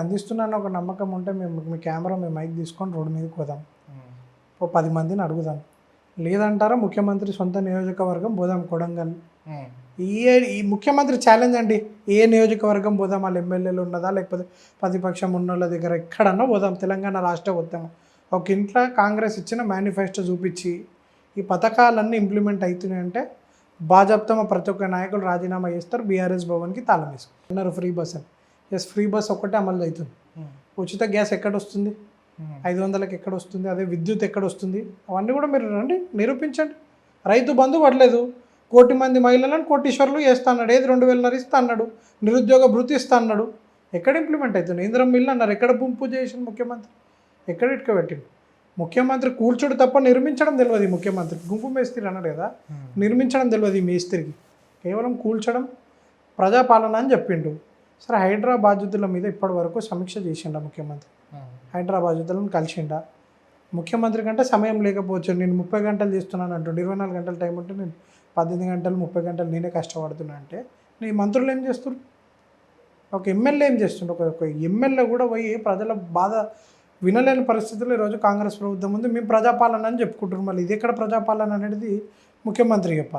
అందిస్తున్నాను ఒక నమ్మకం ఉంటే మేము మీ కెమెరా మీ మైక్ తీసుకొని రోడ్డు మీదకి పోదాం, ఓ 10 మందిని అడుగుదాం. లేదంటారా ముఖ్యమంత్రి సొంత నియోజకవర్గం పోదాం కొడంగల్. ఈ ముఖ్యమంత్రి ఛాలెంజ్ అండి, ఏ నియోజకవర్గం పోదాం, వాళ్ళ ఎమ్మెల్యేలు ఉన్నదా లేకపోతే ప్రతిపక్షం ఉన్నోళ్ళ దగ్గర ఎక్కడన్నా పోదాం, తెలంగాణ రాష్ట్ర ఉద్యమం. ఒక ఇంట్లో కాంగ్రెస్ ఇచ్చిన మేనిఫెస్టో చూపించి ఈ పథకాలన్నీ ఇంప్లిమెంట్ అవుతున్నాయంటే భాజపాతో ప్రతి ఒక్క నాయకులు రాజీనామా చేస్తారు, బీఆర్ఎస్ భవన్కి తాళం వేసుకుంటారు. ఫ్రీ బస్ అని, ఎస్ ఫ్రీ బస్ ఒక్కటే అమలు అవుతుంది. ఉచిత గ్యాస్ ఎక్కడ వస్తుంది, 500కి ఎక్కడ వస్తుంది, అదే విద్యుత్ ఎక్కడ వస్తుంది, అవన్నీ కూడా మీరు రండి నిరూపించండి. రైతు బంధు పడలేదు, 1 కోటి మంది మహిళలను కోటీశ్వర్లు చేస్తా అన్నాడు, ఏది 2000 ఇస్తా అన్నాడు, నిరుద్యోగ భృతి ఇస్తా అన్నాడు, ఎక్కడ ఇంప్లిమెంట్ అవుతుంది? ఇంద్రం మిల్లు అన్నారు, ఎక్కడ పూజ చేసిన ముఖ్యమంత్రి, ఎక్కడ ఇటుక పెట్టిండు ముఖ్యమంత్రి? కూల్చుడు తప్ప నిర్మించడం తెలియదు ముఖ్యమంత్రి. గుంపు మేస్త్రి అన్నాడు కదా, నిర్మించడం తెలియదు ఈ మేస్త్రికి, కేవలం కూల్చడం ప్రజాపాలన అని చెప్పిండు. సరే, హైడ్రా బాధ్యతల మీద ఇప్పటి వరకు సమీక్ష చేసిండా ముఖ్యమంత్రి? హైడ్రా బాధ్యతలను కలిసిండా? ముఖ్యమంత్రి కంటే సమయం లేకపోవచ్చు, నేను 30 గంటలు చేస్తున్నాను అంటుండే, 24 గంటల టైం ఉంటే నేను 18 గంటలు 30 గంటలు నేనే కష్టపడుతున్నా అంటే నీ మంత్రులు ఏం చేస్తున్నారు? ఒక ఎమ్మెల్యే ఏం చేస్తుండే? ఒక ఎమ్మెల్యే కూడా పోయి ప్రజల బాధ వినలేని పరిస్థితుల్లో ఈరోజు కాంగ్రెస్ ప్రభుత్వం ఉంది, మేము ప్రజాపాలన అని చెప్పుకుంటున్నాం. మళ్ళీ ఇది ఎక్కడ ప్రజాపాలన అనేది ముఖ్యమంత్రి చెప్పాలి.